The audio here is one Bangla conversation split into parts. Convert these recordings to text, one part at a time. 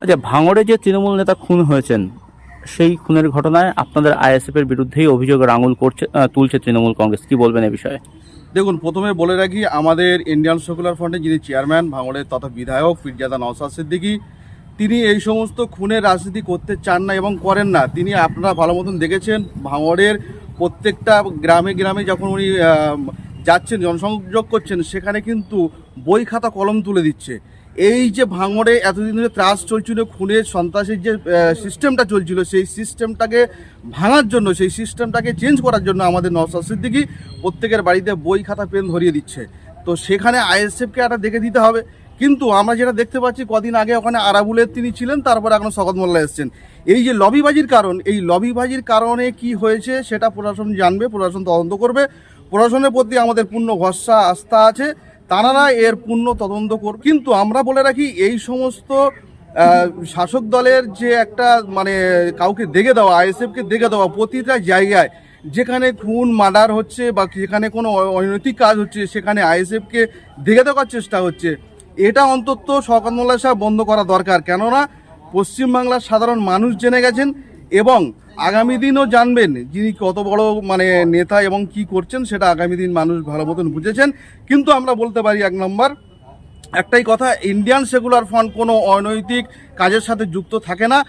আচ্ছা, ভাঙড়ে যে তৃণমূল নেতা খুন হয়েছেন, সেই খুনের ঘটনায় আপনাদের আইএসএফ এর বিরুদ্ধেই অভিযোগের আঙুল তুলছে তৃণমূল কংগ্রেস, কি বলবেন এ বিষয়ে? দেখুন, প্রথমে বলে রাখি, আমাদের ইন্ডিয়ান সেকুলার ফ্রন্টের যিনি চেয়ারম্যান ভাঙড়ের তথা বিধায়ক পীরজাদা নওশাদ সিদ্দিকী, তিনি এই সমস্ত খুনের রাজনীতি করতে চান না এবং করেন না। তিনি, আপনারা ভালো মতন দেখেছেন, ভাঙড়ের প্রত্যেকটা গ্রামে গ্রামে যখন উনি যাচ্ছেন, জনসংযোগ করছেন, সেখানে কিন্তু বই খাতা কলম তুলে দিচ্ছে। এই যে ভাঙড়ে এতদিন ধরে ত্রাস চলছিল, খুনের সন্ত্রাসের যে সিস্টেমটা চলছিল, সেই সিস্টেমটাকে ভাঙার জন্য, সেই সিস্টেমটাকে চেঞ্জ করার জন্য আমাদের নওশাদ সিদ্দিকী প্রত্যেকের বাড়িতে বই খাতা পেন ধরিয়ে দিচ্ছে। তো সেখানে আইএসএফকে একটা দেখে দিতে হবে। কিন্তু আমরা যেটা দেখতে পাচ্ছি, কদিন আগে ওখানে আরাবুলের তিনি ছিলেন, তারপরে এখন শওকত মোল্লা এসছেন। এই যে লবিবাজির কারণ, এই লবিবাজির কারণে কি হয়েছে সেটা প্রশাসন জানবে, প্রশাসন তদন্ত করবে। প্রশাসনের প্রতি আমাদের পূর্ণ ভরসা আস্থা আছে, তারা এর পূর্ণ তদন্ত করবে। কিন্তু আমরা বলে রাখি, এই সমস্ত শাসক দলের যে একটা কাউকে দেখে দেওয়া, আইএসএফকে দেখে দেওয়া প্রতিটা জায়গায় যেখানে খুন মার্ডার হচ্ছে বা যেখানে কোনো অনৈতিক কাজ হচ্ছে, সেখানে আইএসএফকে দেখে দেওয়ার চেষ্টা হচ্ছে, এটা অন্তত শওকত মোল্লা সাহেব বন্ধ করা দরকার। কেননা পশ্চিমবাংলার সাধারণ মানুষ জেনে গেছেন এবং আগামী দিনও জানবেন যিনি কত বড় নেতা এবং কি করছেন, সেটা আগামী দিন মানুষ ভালো মতন বুঝেছেন। কিন্তু আমরা বলতে পারি এক নম্বর একটাই কথা, ইন্ডিয়ান সেকুলার ফ্রন্ট কোনো অনৈতিক কাজের সাথে যুক্ত থাকে না,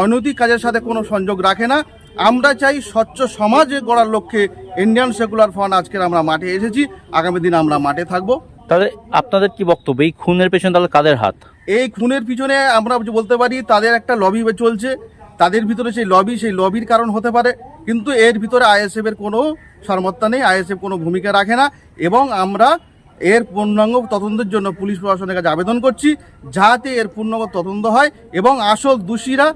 অনৈতিক কাজের সাথে কোনো সংযোগ রাখে না। আমরা চাই স্বচ্ছ সমাজ গড়ার লক্ষ্যে ইন্ডিয়ান সেকুলার ফ্রন্ট আজকের আমরা মাঠে এসেছি, আগামী দিন আমরা মাঠে থাকবো। তাহলে আপনাদের কি বক্তব্য, এই খুনের পেছনে তাহলে কাদের হাত? এই খুনের পিছনে আমরা বলতে পারি তাদের একটা লবি চলছে, তাদের ভিতরে সেই লবির কারণ হতে পারে। কিন্তু এর ভিতরে আইএসএফ এর কোনো সামর্থ্য নেই, আইএসএফ কোনো ভূমিকা রাখে না। এবং আমরা এর পূর্ণাঙ্গ তদন্তের জন্য পুলিশ প্রশাসনের কাছে আবেদন করছি, যাতে এর পূর্ণাঙ্গ তদন্ত হয় এবং আসল দোষীরা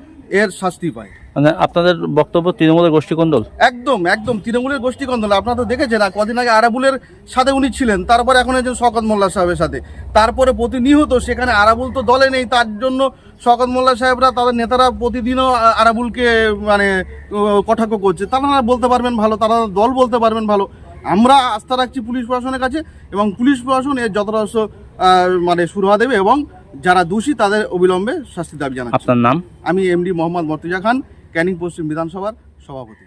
এর শাস্তি পায়। মানে আপনাদের বক্তব্য তৃণমূলের গোষ্ঠীকন্দল? একদম একদম তৃণমূলের গোষ্ঠীকন্দল। আপনারা তো দেখেছেন, কদিন আগে আরাবুলের সাথে উনি ছিলেন, তারপরে এখন একজন শওকত মোল্লা সাহেবের সাথে, তারপরে প্রতিনিয়ত সেখানে আরাবুল তো দলে নেই, তার জন্য শওকত মোল্লা সাহেবরা, তাদের নেতারা প্রতিদিনও আরাবুলকে কটাক্ষ করছে। তারা বলতে পারবেন ভালো, তারা দল বলতে পারবেন ভালো। আমরা আস্থা রাখছি পুলিশ প্রশাসনের কাছে এবং পুলিশ প্রশাসন এর যথাযথ সুরাহা দেবে এবং যারা দোষী তাদের অবিলম্বে শাস্তি দাবি জানাচ্ছি। আপনার নাম? আমি এমডি মোহাম্মদ মর্তুজা খান, ক্যানিং পশ্চিম বিধানসভার সভাপতি।